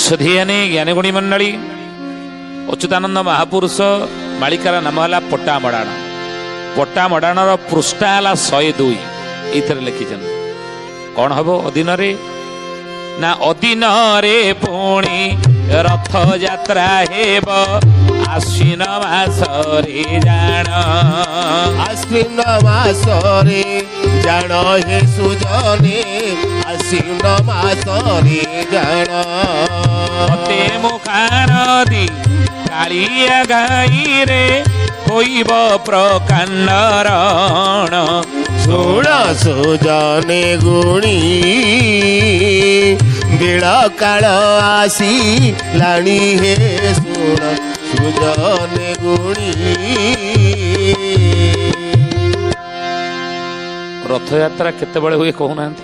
ସୁଧିଆନି ଜ୍ଞାନଗୁଣୀ ମଣ୍ଡଳୀ ଅଚ୍ୟୁତାନନ୍ଦ ମହାପୁରୁଷ ମାଳିକାର ନାମ ହେଲା ପଟ୍ଟା ମଡ଼ାଣ। ପଟ୍ଟା ମଡ଼ାଣର ପୃଷ୍ଠା ହେଲା 102। ଏଇଥିରେ ଲେଖିଛନ୍ତି କ'ଣ ହବ ଅଦିନରେ ନା ଅଦିନରେ ପୁଣି ରଥଯାତ୍ରା ହେବ ଆଶ୍ୱିନ ମାସରେ ଜାଣ। ଆଶ୍ୱିନ ମାସରେ ଜାଣ ହେ ସୁଜନେ ଆଶ୍ୱିନ ମାସରେ ଜାଣ। ମତେ ମୁଖାନଦୀ କାଳିଆ ଗାଈରେ ହୋଇବ ପ୍ରକାଣ୍ଡରଣ। ଶୁଣ ସୁଜନେ ଗୁଣୀ ବେଳ କାଳ ଆସିଲାଣି ହେ ଶୁଣ ସୁଜନେ ଗୁଣୀ। ରଥଯାତ୍ରା କେତେବେଳେ ହୁଏ କହୁନାହାନ୍ତି?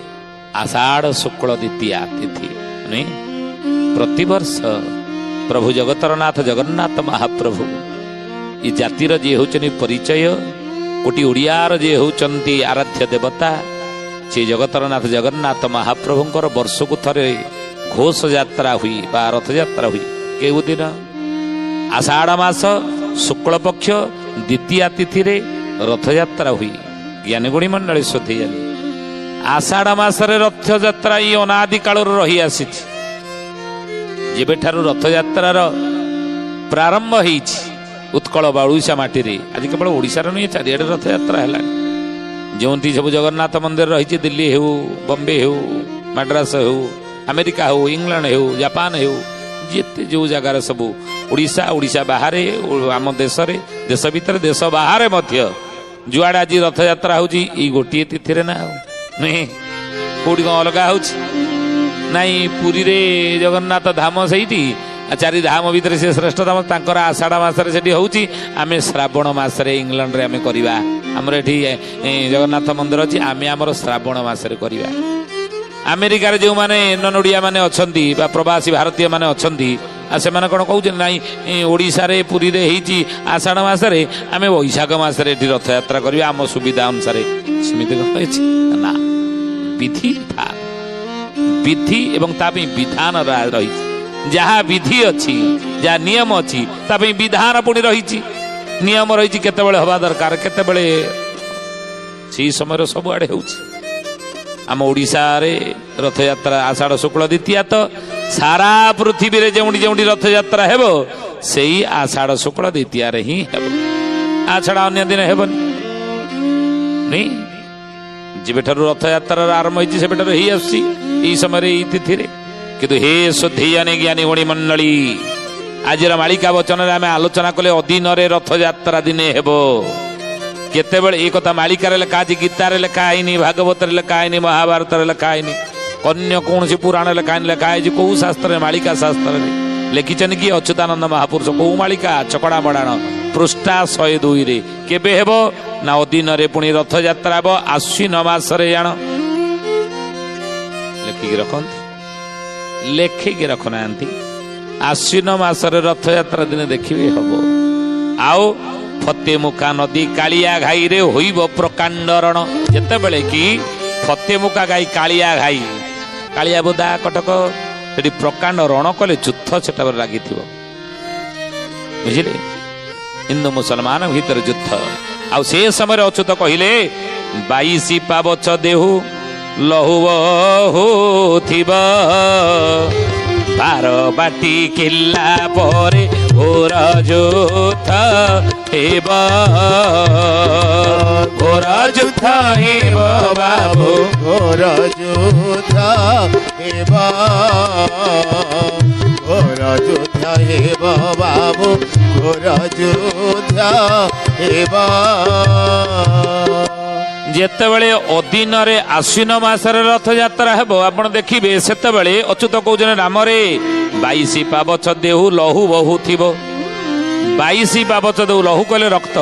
ଆଷାଢ଼ ଶୁକ୍ଳ ଦ୍ୱିତୀୟା ତିଥି ନୁହେଁ। ପ୍ରତିବର୍ଷ ପ୍ରଭୁ ଜଗତର ନାଥ ଜଗନ୍ନାଥ ମହାପ୍ରଭୁ ଏ ଜାତିର ଯିଏ ହେଉଛନ୍ତି ପରିଚୟ, କୋଟି ଓଡ଼ିଆର ଯିଏ ହେଉଛନ୍ତି ଆରାଧ୍ୟ ଦେବତା, ସେ ଜଗତର ନାଥ ଜଗନ୍ନାଥ ମହାପ୍ରଭୁଙ୍କର ବର୍ଷକୁ ଥରେ ଘୋଷ ଯାତ୍ରା ହୁଏ ବା ରଥଯାତ୍ରା ହୁଏ। କେଉଁ ଦିନ? ଆଷାଢ଼ ମାସ ଶୁକ୍ଳପକ୍ଷ ଦ୍ୱିତୀୟା ତିଥିରେ ରଥଯାତ୍ରା ହୁଏ। ଜ୍ଞାନଗୁଣୀ ମଣ୍ଡଳୀ ସୁଧିଆନି ଆଷାଢ଼ ମାସରେ ରଥଯାତ୍ରା ଏଇ ଅନାଦି କାଳରୁ ରହି ଆସିଛି। ଯେବେଠାରୁ ରଥଯାତ୍ରାର ପ୍ରାରମ୍ଭ ହେଇଛି ଉତ୍କଳ ବା ଓଡ଼ିଶା ମାଟିରେ, ଆଜି କେବଳ ଓଡ଼ିଶାର ନୁହେଁ ଚାରିଆଡ଼େ ରଥଯାତ୍ରା ହେଲାଣି। ଯେଉଁଠି ସବୁ ଜଗନ୍ନାଥ ମନ୍ଦିର ରହିଛି, ଦିଲ୍ଲୀ ହେଉ, ବମ୍ବେ ହେଉ, ମାଡ୍ରାସ ହେଉ, ଆମେରିକା ହେଉ, ଇଂଲଣ୍ଡ ହେଉ, ଜାପାନ ହେଉ, ଯେତେ ଯେଉଁ ଜାଗାରେ ସବୁ ଓଡ଼ିଶା, ଓଡ଼ିଶା ବାହାରେ, ଆମ ଦେଶରେ, ଦେଶ ଭିତରେ, ଦେଶ ବାହାରେ ମଧ୍ୟ ଯୁଆଡ଼େ ଆଜି ରଥଯାତ୍ରା ହେଉଛି ଏଇ ଗୋଟିଏ ତିଥିରେ ନା ଆଉ ନୁହେଁ। କୋଉଠି କ'ଣ ଅଲଗା ହେଉଛି? ନାଇଁ, ପୁରୀରେ ଜଗନ୍ନାଥ ଧାମ ସେଇଠି, ଚାରି ଧାମ ଭିତରେ ସେ ଶ୍ରେଷ୍ଠ ଧାମ, ତାଙ୍କର ଆଷାଢ଼ ମାସରେ ସେଠି ହେଉଛି। ଆମେ ଶ୍ରାବଣ ମାସରେ ଇଂଲଣ୍ଡରେ ଆମେ କରିବା। ଆମର ଏଠି ଜଗନ୍ନାଥ ମନ୍ଦିର ଅଛି, ଆମେ ଆମର ଶ୍ରାବଣ ମାସରେ କରିବା। ଆମେରିକାରେ ଯେଉଁମାନେ ନନ୍ ଓଡ଼ିଆ ମାନେ ଅଛନ୍ତି ବା ପ୍ରବାସୀ ଭାରତୀୟ ମାନେ ଅଛନ୍ତି, ଆଉ ସେମାନେ କ'ଣ କହୁଛନ୍ତି? ନାଇଁ, ଓଡ଼ିଶାରେ ପୁରୀରେ ହେଇଛି ଆଷାଢ଼ ମାସରେ, ଆମେ ବୈଶାଖ ମାସରେ ଏଠି ରଥଯାତ୍ରା କରିବା ଆମ ସୁବିଧା ଅନୁସାରେ। ସେମିତି କ'ଣ ହେଇଛି ନା? ବିଧି ବିଧି ଏବଂ ତା ପାଇଁ ବିଧାନ ରହିଛି। ଯାହା ବିଧି ଅଛି, ଯାହା ନିୟମ ଅଛି, ତା ପାଇଁ ବିଧାନ ପୁଣି ରହିଛି, ନିୟମ ରହିଛି। କେତେବେଳେ ହେବା ଦରକାର, କେତେବେଳେ, ସେଇ ସମୟରେ ସବୁଆଡ଼େ ହେଉଛି। ଆମ ଓଡ଼ିଶାରେ ରଥଯାତ୍ରା ଆଷାଢ଼ ଶୁକ୍ଳ ଦ୍ୱିତୀୟା, ତ ସାରା ପୃଥିବୀରେ ଯେଉଁଠି ଯେଉଁଠି ରଥଯାତ୍ରା ହେବ ସେଇ ଆଷାଢ଼ ଶୁକ୍ଳ ଦ୍ୱିତୀୟାରେ ହିଁ ହେବ। ଆଷାଢ଼ ଅନ୍ୟ ଦିନ ହେବନି। ନାଇଁ, ଯେବେଠାରୁ ରଥଯାତ୍ରାର ଆରମ୍ଭ ହେଇଛି ସେବେଠାରୁ ହେଇ ଆସୁଛି ଏଇ ସମୟରେ, ଏଇ ତିଥିରେ। କିନ୍ତୁ ହେ ସୁଧିଆନି ଜ୍ଞାନୀ ଗୁଣୀ ମଣ୍ଡଳୀ, ଆଜିର ମାଳିକା ବଚନରେ ଆମେ ଆଲୋଚନା କଲେ ଅଦିନରେ ରଥଯାତ୍ରା ଦିନେ ହେବ। କେତେବେଳେ? ଏ କଥା ମାଳିକାରେ ଲେଖା ଅଛି, ଗୀତାରେ ଲେଖା ହେଇନି, ଭାଗବତରେ ଲେଖା ହେଇନି, ମହାଭାରତରେ ଲେଖା ହେଇନି, ଅନ୍ୟ କୌଣସି ପୁରାଣ ଲେଖା ହେଇନି। ଲେଖା ହେଇଛି କୋଉ ଶାସ୍ତ୍ରରେ? ମାଳିକା ଶାସ୍ତ୍ରରେ। ଲେଖିଛନ୍ତି କି ଅଚ୍ୟୁତାନନ୍ଦ ମହାପୁରୁଷ। କୋଉ ମାଳିକା? ଚକଡ଼ା ମଡ଼ାଣ ପୃଷ୍ଠା 102ରେ। କେବେ ହେବ ନା ଅଦିନରେ ପୁଣି ରଥଯାତ୍ରା ହେବ ଆଶ୍ୱିନ ମାସରେ ଜାଣ। ଲେଖିକି ରଖନ୍ତୁ, ଲେଖିକି ରଖୁନାହାନ୍ତି। ଆଶ୍ୱିନ ମାସରେ ରଥଯାତ୍ରା ଦିନେ ଦେଖିବେ ହବ। ଆଉ ଫତେମୁଖା ନଦୀ କାଳିଆ ଘାଇରେ ହୋଇବ ପ୍ରକାଣ୍ଡରଣ। ଯେତେବେଳେ କି ଫତେମୁଖା ଘାଇ, କାଳିଆ ଘାଇ, କାଳିଆ ବୋଦା କଟକ, ସେଠି ପ୍ରକାଣ୍ଡ ରଣ କଲେ ଯୁଦ୍ଧ ସେତେବେଳେ ଲାଗିଥିବ, ବୁଝିଲେ? ହିନ୍ଦୁ ମୁସଲମାନ ଭିତରେ ଯୁଦ୍ଧ। ଆଉ ସେ ସମୟରେ ଅଚ୍ୟୁତ କହିଲେ 22 ପାବଛ ଦେହୁ ଲହୁ ବହୁଥିବ, 12 ବାଟି କିଲ୍ଲା ପରେ ଘୋର ଯୁଦ୍ଧ ହେବ, ଘୋର ଯୁଦ୍ଧ ହେବ ବାବୁ, ଘୋର ଯୁଦ୍ଧ ହେବ, ଘୋର ଯୁଦ୍ଧ ହେବ ବାବୁ, ଘୋର ଯୁଦ୍ଧ ହେବ। ଯେତେବେଳେ ଅଦିନରେ ଆଶ୍ୱିନ ମାସରେ ରଥଯାତ୍ରା ହେବ, ଆପଣ ଦେଖିବେ ସେତେବେଳେ ଅଚ୍ୟୁତ କହୁଛନ୍ତି ନାମରେ 22 ପାବଛ ଦେହୁ ଲହୁ ବହୁଥିବ। 22 ପାବଛ ଦେହୁ, ଲହୁ କହିଲେ ରକ୍ତ,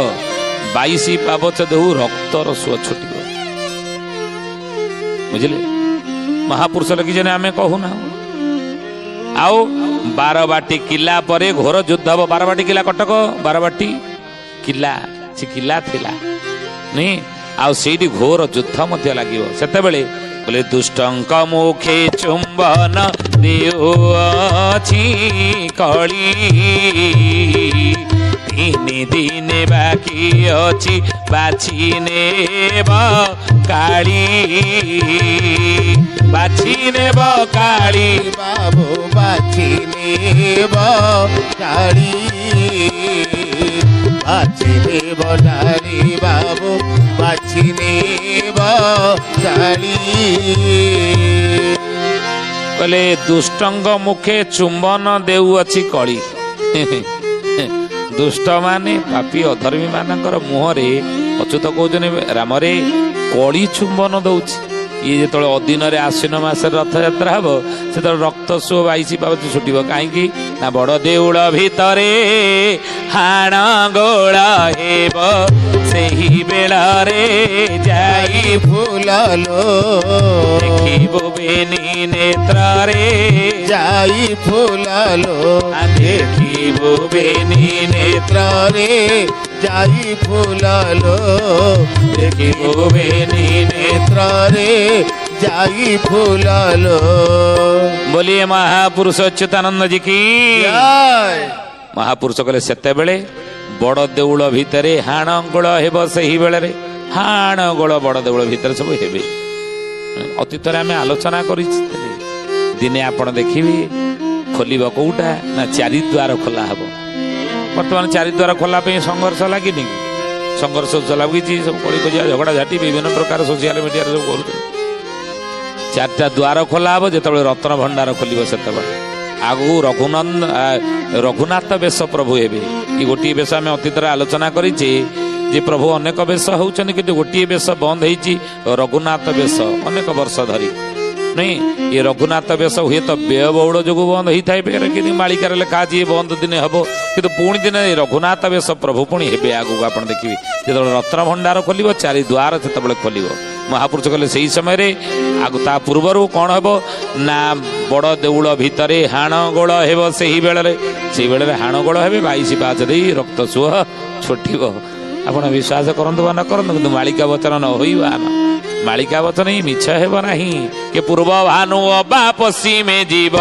22 ପାବଛ ଦେହୁ ରକ୍ତର ସୁଅ ଛୁଟିବ, ବୁଝିଲେ? ମହାପୁରୁଷ ଲେଖିଛନ୍ତି, ଆମେ କହୁନା। ଆଉ 12 ବାଟି କିଲ୍ଲା ପରେ ଘୋର ଯୁଦ୍ଧ ହେବ। 12 ବାଟି କିଲ୍ଲା କଟକ, 12 ବାଟି କିଲ୍ଲା, ସେ କିଲ୍ଲା ଥିଲା ନୁହେଁ। ଆଉ ସେଇଠି ଘୋର ଯୁଦ୍ଧ ମଧ୍ୟ ଲାଗିବ। ସେତେବେଳେ बोले दुष्टंक मुखे चुंबन देउअछि कली तीन दिन बाकी अछि बाछि नेब काली बाछि नेब काली बाबू बाछि नेब काली बाछि नेब काली बाबू बाछि नेब काली बोले दुष्टंग मुखे चुंबन देउअछि कली दुष्ट माने पापी अधर्मी मानकर मुहरे अच्युत कहते रामरे कली चुंबन दौछि ये जो अधीन आश्विन मास रथयात्रा हम से रक्त सुह 22 पावती छुटब कहीं ना बड़ देउल भितरे हाण गोल हेब सेही बेलारे जाई फुलालो देखिबो बेनी नेत्रे जाई फुलालो देखिबो बेनी नेत्रे जाई फुलालो देखिबो बेनी नेत्रे जाई फुलालो। बोलिए महापुरुष अच्युतानंद जी की जय। महापुरुष कहले सेते बेले बड़ देउल भितरे हाण गोल हेब सही बेले हाण गोल बड़ देउल भितर सब हेबे अतीत आम आलोचना कर दिने आपण देखिए खोलिब कौटा ना चारि द्वार खोला हब बर्तमान चारि द्वार खोला संघर्ष लगे संघर्ष लगी सब कली कजिया झगड़ा झाटी विभिन्न प्रकार सोशल मीडिया सब कर चारिटा द्वार खोला हम जो रत्न भंडार खोल से आगू रघुनाथ बेश प्रभु हे ये गोटे बेश आम अतीत आलोचना करें प्रभु अनेक बेश होती कि गोटे बेश बंद हो रघुनाथ बेश अनेक वर्ष धरी नहीं ये रघुनाथ बेश हुए तो व्ययबहुल जो बंद होता है कि मालिकार लिखा ये बंद दिन हम कि पुणी दिन रघुनाथ बेश प्रभु पुणी हे आगू आप देखिए जो रत्न भंडार खोल चारि द्वार से खोल महापुरुष कहले से समय आगु ता पूर्वर कौन हम ना बड़ देउल भितरे हाण गोल हेब से बेले हाण गोल हे 22 पाच दे रक्त सुह छुटब आप विश्वास करतु वा न करतु कि मालिका वचन न होइबा न मालिका वचन ही मिछ हेब नाही कि पूर्व भानु अबा पश्चिमे जीव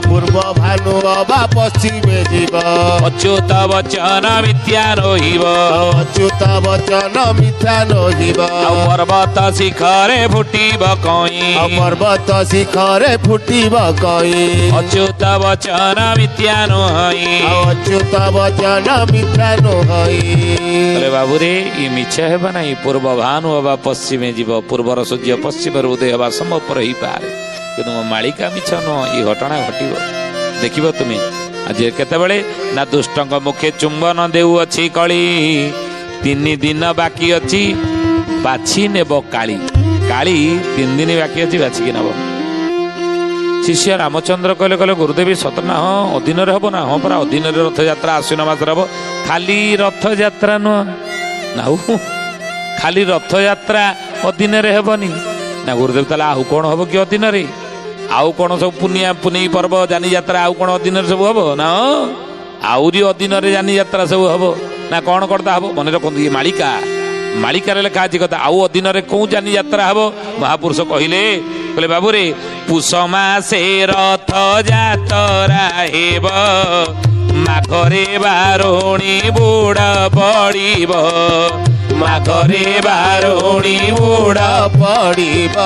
पूर्व भानु अबा पश्चिमे जीव अच्युत वचन मिथ्या नहिब अच्युत वचन मिथ्या नहिब पर्वत शिखरे फुटिब कई पर्वत शिखरे फुटिब कई अच्युत वचन मिथ्या नहि अच्युत वचन मिथ्या नहि अरे बाबू रे ये मिछ हेब नाही पूर्व भानु अबा पश्चिमे जीव पूर्वर सूर्य पश्चिम उदय हवा संभव ही पारे कि मालिका मिछ न ये घटना घटब देख तुम्हें आज केतबेले ना दुष्टंक मुखे चुंबन देउअछि कली 3 दिन बाकी अच्छी बाछि नेब काली काली 3 दिन बाकी अच्छी बाछिकी नब शिष्य रामचंद्र कहले कहले गुरुदेवी सतना हाँ अधीन हम ना हाँ परा अधीन रथयात्रा आश्विन मास हम खाली रथयात्रा नुह ना खाली रथयात्रा अधीन हेबनी ना गुरुदेव ताला आउ कौन हम कि अधीन आउ कौन सब पुनिया पुनई पर्व जानी यात्रा आउ कौन अधीन सब हम ना आउरी अधीन जानी यात्रा सब हम ना कौन करता हम मन रखु ये मालिका मालिकार लिखा अच्छी कथा आउ अधीन कौ जानी यात्रा हम महापुरुष कहले कहले बाबू रे पुष मासे रथ यात्रा हेब माघरे बारुणी बुड़ पड़ब माघरे बारुणी बुड़ पड़ब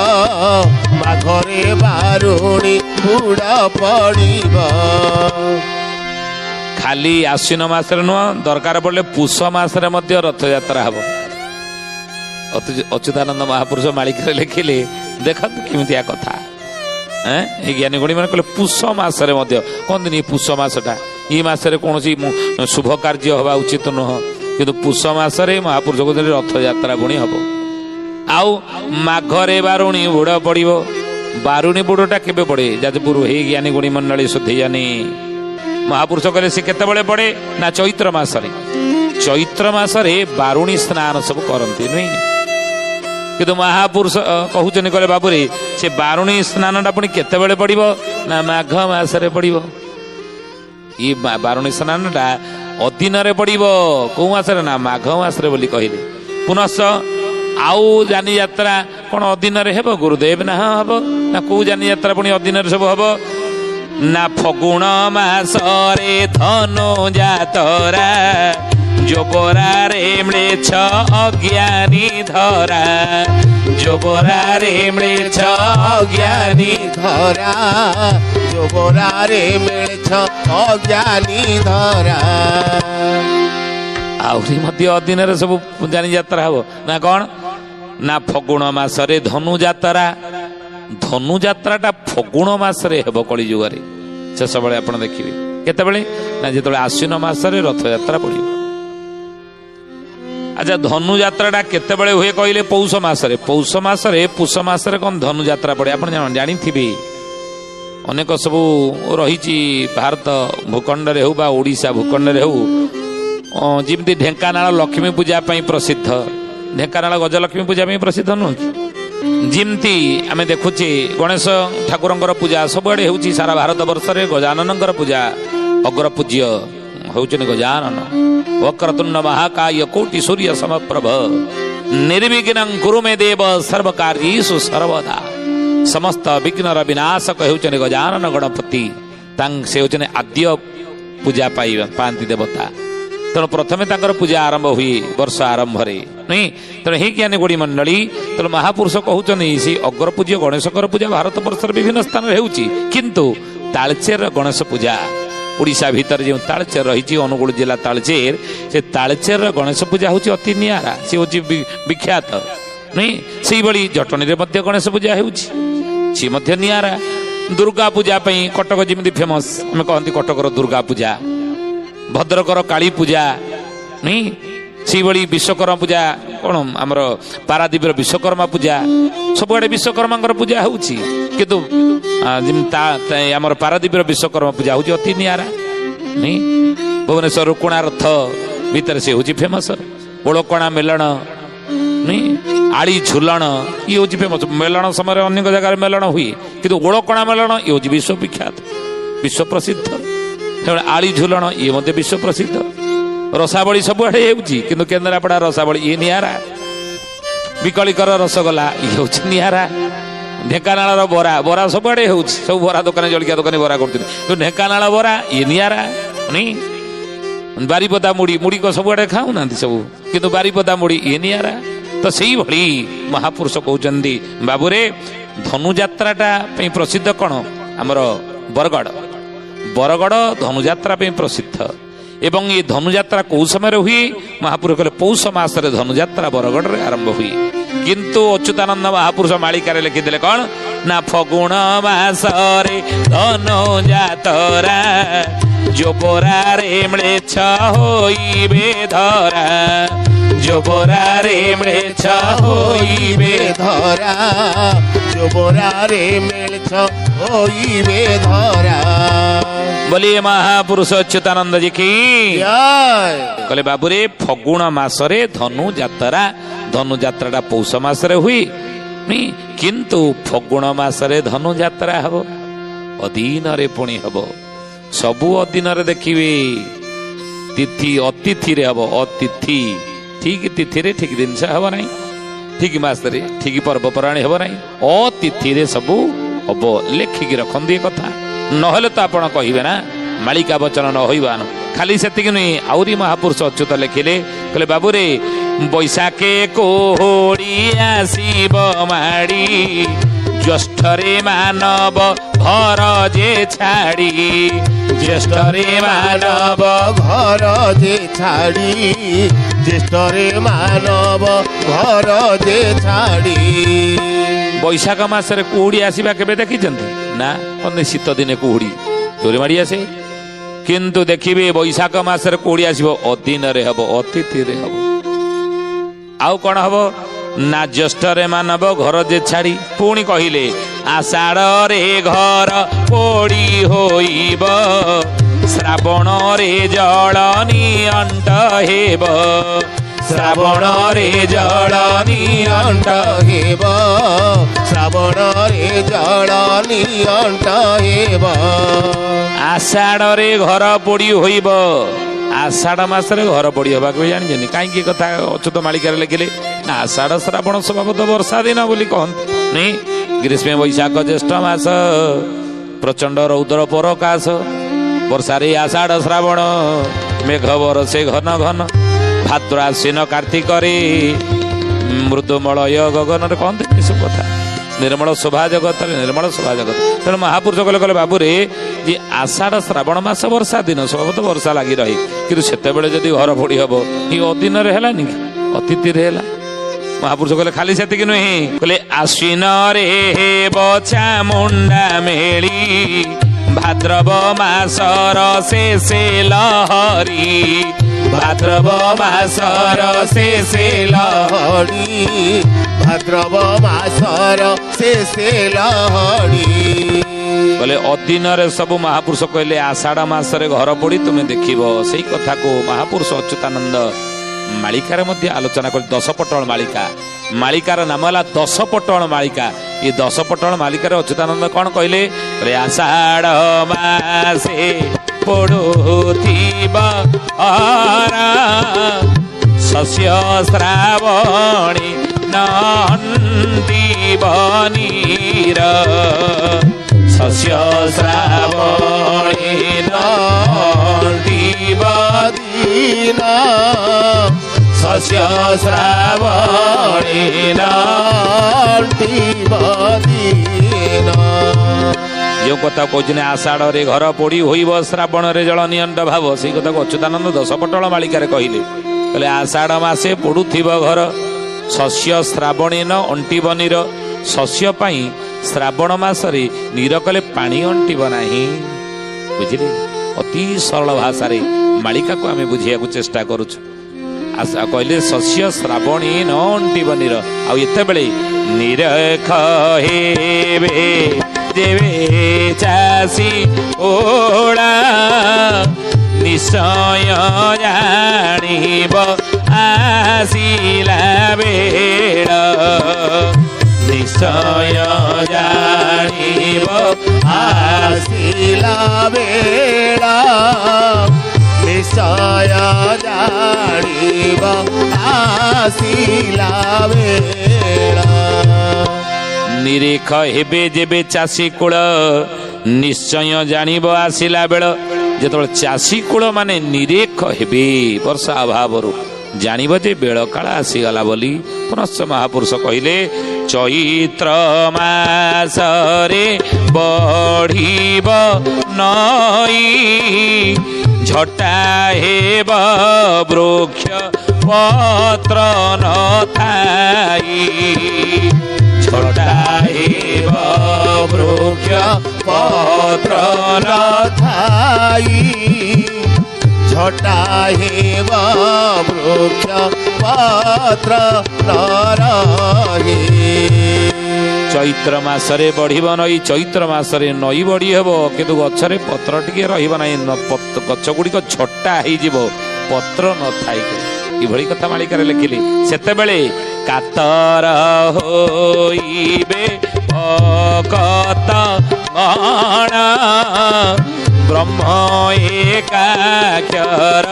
माघरे बारुणी बुड़ पड़ब खाली आश्विन मासरे नुह दरकार पड़े पुष मासरे मध्य रथयात्रा हम अच्युतानंद महापुरुष मालिका लिखिले देखा केमितिया कथा ज्ञानी गुणी मैंने कहले पुष मासरे मध्य कहते पुष मसटा ये मसरे कौन शुभ कार्य हवा उचित नुह किंतु पुष मासरे महापुरुष को रथयात्रा पुणी हम आउ माघरे बारुणी बुड़ पड़ब बारुणी बुड़टा केबे पड़े जाजपुर हे ज्ञानी गुणी मंडली शुद्धि जानी महापुरुष कहले से केतबेले पड़े ना चैत्र मासरे बारुणी स्नान सब करती नुई किंतु महापुरुष कहते कहले बाबू रे से बारुणी स्नानटा पुणी केतबेले पड़ब ना माघ मासरे पड़ब ये बारुणी स्नानटा अधीन पड़ब कौ मासरे ना माघ मासरे बोली कहले पुनश्च आउ जानी यात्रा कौन अधीन हेब गुरुदेव ना हब ना कौ जानी यात्रा पुणी अधीन सब हब ना फगुण मासरे धनु जातरा जोबरा रे म्लेच्छ अज्ञानी धरा जोबरा रे म्लेच्छ अज्ञानी धरा जोबरा रे मिळछ अज्ञानी धरा आहरी मध्य अधीन सब जानी यात्रा हब ना कौन ना फगुण मासरे धनु यात्राटा फगुण मासरे हेब कली जुगरे शेष बेले आप देखिए केतबेले ना जिते आश्विन मासरे रथ यात्रा पड़ो। अच्छा धनु यात्राटा केतबेले हुए कहले पौष मासरे पुष मासरे कौन धनु यात्रा पड़े आप जानी अनेक सब रही भारत भूखंड हो बा ओडिशा भूखंड हो जमी ढेंकानाल लक्ष्मी पूजा प्रसिद्ध ढेंकानाल गजलक्ष्मी पूजा प्रसिद्ध नुह कि जमती आम देखुचे गणेश ठाकुर पूजा सबुआड़े हो सारा भारत वर्ष में गजानन पूजा अग्र पूज्य होचन गजानन वक्रतुंड महाकाय कोटि सूर्य समप्रभ निर्विघ्नं कुरु मे देव सर्व कार्येषु सर्वदा समस्त विघ्नर विनाशक होचन गजानन गणपति से होचन आद्य पूजा पाती देवता तेणु प्रथमे पूजा आरंभ हुए वर्ष आरंभ नहीं तेणु ही ज्ञानी गोड़ी मंडली तेणु महापुरुष कहते से अग्रपूज्य गणेश पूजा भारत वर्ष विभिन्न स्थान किंतु तालचेर गणेश पूजा ओडिशा भितर जो तालचेर रही अनुगुल जिला तालचेर से तालचेर गणेश पूजा हूँ अति निरा सी हूँ विख्यात नहीं से भाई जटनी गणेश पूजा सी निरा दुर्गा पूजा कटक जमी फेमस आम कहती कटकर दुर्गा पूजा भद्रकर काली पूजा नहीं से भाई विश्वकर्मा पूजा कौन आमर पारादीप विश्वकर्मा पूजा सबुआड़े विश्वकर्मा पूजा होकितु आमर पारादीप विश्वकर्मा पूजा हूँ अति निरा नहीं भुवनेश्वर रुकुणा रथ भितर से हूँ फेमस ओलकणा मेलण नहीं आली झुलण ये हूँ फेमस मेलण समय अनेक जगह मेलण हुए किंतु ओलकणा मेलण ये हूँ विश्व विख्यात विश्व प्रसिद्ध आली झुलण ये मध्य विश्व प्रसिद्ध रसावली सबुआड़े किंतु केन्द्रापड़ा रसावली ये निरा विकलिकर रसगोला ये हूँ निरा ढेंकानाल बरा बरा सबुआड़े सब बरा दुकान जलिया दुकान बरा कर ढेंकानाल बरा ये निरा नहीं बारीपदा मुड़ी मुड़ी को सबुआड़े खाऊ ना सब किंतु बारीपदा मुड़ी ये निरा तो से भली महापुरुष कहते बाबूरे धनुयात्राटा प्रसिद्ध कौन आमर बरगढ़ बरगढ़ धनुयात्रा प्रसिद्ध एवं ये धनुयात्रा कौ समय हुए महापुरुष कहले पौष मासरे धनुयात्रा बरगढ़ रे आरंभ हुए किंतु अच्युतानंद महापुरुष मालिकार लिखिदे कौन ना फगुण मासरे धनुयात्रा जोबरा रे म्लेच्छ होइबे धरा जोबरा रे म्लेच्छ होइबे धरा जोबरा रे म्लेच्छ होइबे धरा। बोलिए महापुरुष अच्युतानंद जी की कहले बाबूरे फगुण मासरे धनुयात्रा पौष मासरे हुई नहीं किंतु फगुण मासरे धनुयात्रा हब अधीन रे पुणी हब सबु अधीन रे देखिए तिथि अतिथि रे हब अतिथि ठीक तिथि रे ठीक दिन से हब नहीं ठीक मासरे ठीक पर्वपराणी हब नहीं अतिथि रे सबु हब लेखिकी रखंदी कथा नहले तो आपण कहिबे ना मालिका वचन न होइबान खाली सेतिक नुई आउरी महापुरुष अच्युत लिखिले कहले बाबूरे बैसाखे कोहड़ी आसीब माड़ी ज्येष्ठरे मानव घर जे छाड़ी ज्येष्ठरे मानव घर जे छाड़ी ज्येष्ठरे मानव घर जे छाड़ी। बैशाख मासरे कुहुड़ी आसवा केबे देखिछन्ति ना अन्य शीत दिने कुहुड़ी चोरी माड़ी आसे किंतु देखिए बैशाख मासरे कुहुड़ी आसब अधीन रे हब अतिथि रे हब आउ कौन हब ना ज्येष्ठरे मानव घर जे छाड़ी पुणी कहिले आषाढ़ रे घर पोड़ी होइब श्रावण रे जल निअंट हेब श्रावण रे जल निअंट हेब श्रावण रे जल निअंट हेब आषाढ़ रे घर पोड़ी होइब आषाढ़ मासरे घर पोड़ी हवा जानी कहीं कथा अच्युत मालिकार लिखिले ନା ଆଷାଢ଼ ଶ୍ରାବଣ ସ୍ୱଭାବତଃ ବର୍ଷା ଦିନ ବୋଲି କହନ୍ତି ନାଇଁ। ଗ୍ରୀଷ୍ମ ବୈଶାଖ ଜ୍ୟେଷ୍ଠ ମାସ ପ୍ରଚଣ୍ଡ ରୌଦ୍ର ପରକାଶ ବର୍ଷାରେ ଆଷାଢ଼ ଶ୍ରାବଣ ମେଘ ବରସେ ଘନ ଘନ ଭାଦ୍ର ଆଶ୍ୱିନ କାର୍ତ୍ତିକରେ ମୃଦୁମଳୟ ଗଗନରେ କହନ୍ତି ଏସବୁ କଥା। ନିର୍ମଳ ଶୋଭା ଜଗତରେ ନିର୍ମଳ ଶୋଭା ଜଗତ। ତେଣୁ ମହାପୁରୁଷ କହିଲେ କହିଲେ ବାବୁରେ ଯେ ଆଷାଢ଼ ଶ୍ରାବଣ ମାସ ବର୍ଷା ଦିନ ସ୍ୱଭାବତଃ ବର୍ଷା ଲାଗି ରହି, କିନ୍ତୁ ସେତେବେଳେ ଯଦି ଘର ପୋଡ଼ି ହବ ଇ ଅଦିନରେ ହେଲାନି କି ଅତିଥିରେ ହେଲା। ମହାପୁରୁଷ କହିଲେ ଖାଲି ସେତିକି ନୁହେଁ, କହିଲେ ଆଶ୍ୱିନରେ ବଛା ମୁଣ୍ଡା ମେଳି ଭାଦ୍ରବ ମାସର ଶେଷେ ଲହରୀ ଭାଦ୍ରବ ମାସର ଶେଷେ ଲହରୀ ଭାଦ୍ରବ ମାସର ଶେଷେ ଲହଡ଼ି। କହିଲେ ଅଦିନରେ ସବୁ ମହାପୁରୁଷ କହିଲେ ଆଷାଢ଼ ମାସରେ ଘର ପୋଡ଼ି ତୁମେ ଦେଖିବ। ସେଇ କଥାକୁ ମହାପୁରୁଷ ଅଚ୍ୟୁତାନନ୍ଦ ମାଳିକାରେ ମଧ୍ୟ ଆଲୋଚନା କରି ଦଶପଟଳ ମାଳିକା, ମାଳିକାର ନାମ ହେଲା ଦଶପଟଳ ମାଳିକା। ଏ ଦଶପଟଳ ମାଳିକାରେ ଅଚ୍ୟୁତାନନ୍ଦ କଣ କହିଲେ? ଆଷାଢ଼ ମାସେ ପଡୁଥିବ ଶସ୍ୟ ଶ୍ରାବଣୀ ନନ୍ଦିବନୀର ଶସ୍ୟ ଶ୍ରାବଣୀ ନନ୍ଦିବଦୀନ ଶସ୍ୟ ଶ୍ରାବଣୀ ନନ୍ଦିବଦୀନ। ଯେଉଁ କଥା କହୁଛନ୍ତି ଆଷାଢ଼ରେ ଘର ପୋଡ଼ି ହୋଇବ ଶ୍ରାବଣରେ ଜଳ ନିଅଣ୍ଟ ଭାବ, ସେଇ କଥାକୁ ଅଚ୍ୟୁତାନନ୍ଦ ଦଶପଟଳ ମାଳିକାରେ କହିଲେ। କହିଲେ ଆଷାଢ଼ ମାସେ ପୋଡ଼ୁଥିବ ଘର ଶସ୍ୟ ଶ୍ରାବଣୀ ନ ଅଣ୍ଟିବନୀର। ଶସ୍ୟ ପାଇଁ ଶ୍ରାବଣ ମାସରେ ନୀର କଲେ ପାଣି ଅଣ୍ଟିବ ନାହିଁ। ବୁଝିଲେ, ଅତି ସରଳ ଭାଷାରେ ମାଳିକାକୁ ଆମେ ବୁଝିବାକୁ ଚେଷ୍ଟା କରୁଛୁ। କହିଲେ ଶସ୍ୟ ଶ୍ରାବଣୀ ନ ଅଣ୍ଟିବନୀର। ଆଉ ଏତେବେଳେ ନିରଖ ହେବେ ଦେବେ ଚାଷୀ ଓଳା ନିଶ୍ଚୟ ଜାଣିବ ଆସିଲା ବେଳ ନିଶ୍ଚୟ ଜାଣିବ ଆସିଲା ବେଳ ନିଶ୍ଚୟ ଜାଣିବ ଆସିଲା ବେଳ। ନିରେଖ ହେବେ ଯେବେ ଚାଷୀ କୂଳ ନିଶ୍ଚୟ ଜାଣିବ ଆସିଲା ବେଳ। ଯେତେବେଳେ ଚାଷୀ କୂଳ ମାନେ ନିରେଖ ହେବେ ବର୍ଷା ଅଭାବରୁ ଜାଣିବ ଯେ ବେଳ କାଳ ଆସିଗଲା ବୋଲି। ପୁନଶ୍ଚ ମହାପୁରୁଷ କହିଲେ ଚୈତ୍ର ମାସରେ ବଢିବ ନଈ ଝଟା ହେବ ବୃକ୍ଷ ପତ୍ର ନଥାଇ ଝଟା ହେବ ବୃକ୍ଷ ପତ୍ର ନଥାଇ ଝଟା ହେବ ବୃକ୍ଷ ପତ୍ର ନରହି। ଚୈତ୍ର ମାସରେ ବଢିବ ନଈ। ଚୈତ୍ର ମାସରେ ନଈ ବଢି ହେବ କିନ୍ତୁ ଗଛରେ ପତ୍ର ଟିକେ ରହିବ ନାହିଁ। ଗଛ ଗୁଡ଼ିକ ଝଟା ହେଇଯିବ, ପତ୍ର ନଥାଇ। ଏଭଳି କଥା ମାଳିକାରେ ଲେଖିଲେ। ସେତେବେଳେ କାତର ହୋଇବେ ଭକତ ଗଣ ବ୍ରହ୍ମ ଏକାକ୍ଷର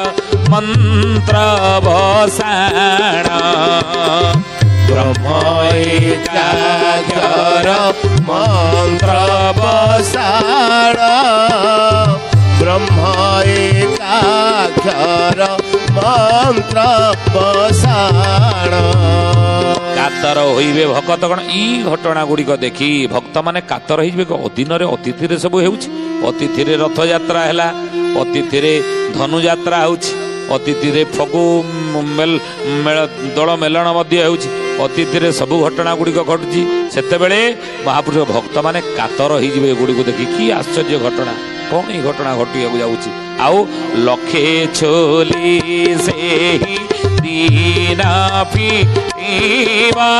ମନ୍ତ୍ର ବସାଣ ବ୍ରହ୍ମ ଏକାକ୍ଷର ମନ୍ତ୍ର ବସାଣ ବ୍ରହ୍ମ ଏକାକ୍ଷର ମନ୍ତ୍ର ବସାଣ। କାତର ହୋଇବେ ଭକତ ଗଣ। ଏଇ ଘଟଣା ଗୁଡ଼ିକ ଦେଖି ଭକ୍ତମାନେ କାତର ହେଇଯିବେ। ଅଦିନରେ ଅତିଥିରେ ସବୁ ହେଉଛି। ଅତିଥିରେ ରଥଯାତ୍ରା ହେଲା, ଅତିଥିରେ ଧନୁଯାତ୍ରା ହେଉଛି, ଅତିଥିରେ ଫଗୁ ଦୋଳ ମେଲଣ ମଧ୍ୟ ହେଉଛି। ଅତିଥିରେ ସବୁ ଘଟଣା ଗୁଡ଼ିକ ଘଟୁଛି। ସେତେବେଳେ ମହାପୁରୁଷ ଭକ୍ତମାନେ କାତର ହେଇଯିବେ ଏଗୁଡ଼ିକୁ ଦେଖି। କି ଆଶ୍ଚର୍ଯ୍ୟ ଘଟଣା! କଣ ଏଇ ଘଟଣା ଘଟିବାକୁ ଯାଉଛି? ଆଉ ଲକ୍ଷେ ଛୋଲି ସେହି ଦିନ ଫିଟିବା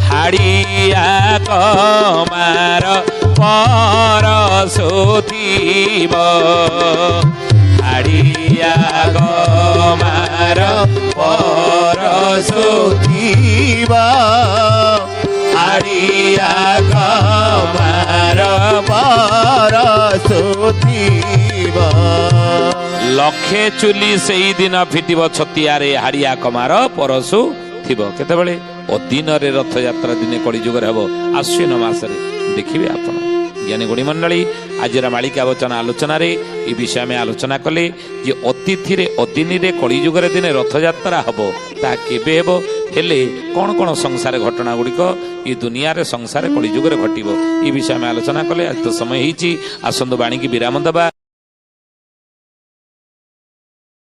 ହାଡ଼ିଆ କମାର ପରଶୁଥିବ ହାଡ଼ିଆ କମାର ପରଶୁଥିବ ହାଡ଼ିଆ କମାର ପରଶୁଥିବ। ଲକ୍ଷେ ଚୁଲି ସେଇ ଦିନ ଫିଟିବ ଛତିଆରେ ହାଡ଼ିଆ କମାର ପରଶୁ ଥିବ କେତେବେଳେ ଅଦିନରେ ରଥଯାତ୍ରା ଦିନେ କଳିଯୁଗରେ ହେବ ଆଶ୍ୱିନ ମାସରେ ଦେଖିବେ ଆପଣ। ଜ୍ଞାନୀ ଗୁଣୀ ମଣ୍ଡଳୀ ଆଜିର ମାଳିକା ବଚନ ଆଲୋଚନାରେ ଏ ବିଷୟ ଆମେ ଆଲୋଚନା କଲେ ଯେ ଅତିଥିରେ ଅଦିନରେ କଳିଯୁଗରେ ଦିନେ ରଥଯାତ୍ରା ହେବ ତାହା କେବେ ହେବ ହେଲେ କ'ଣ କ'ଣ ସଂସାର ଘଟଣା ଗୁଡ଼ିକ ଏ ଦୁନିଆରେ ସଂସାର କଳିଯୁଗରେ ଘଟିବ ଏ ବିଷୟ ଆମେ ଆଲୋଚନା କଲେ। ଆଜି ତ ସମୟ ହେଇଛି ଆସନ୍ତୁ ବାଣୀକି ବିରାମ ଦେବା।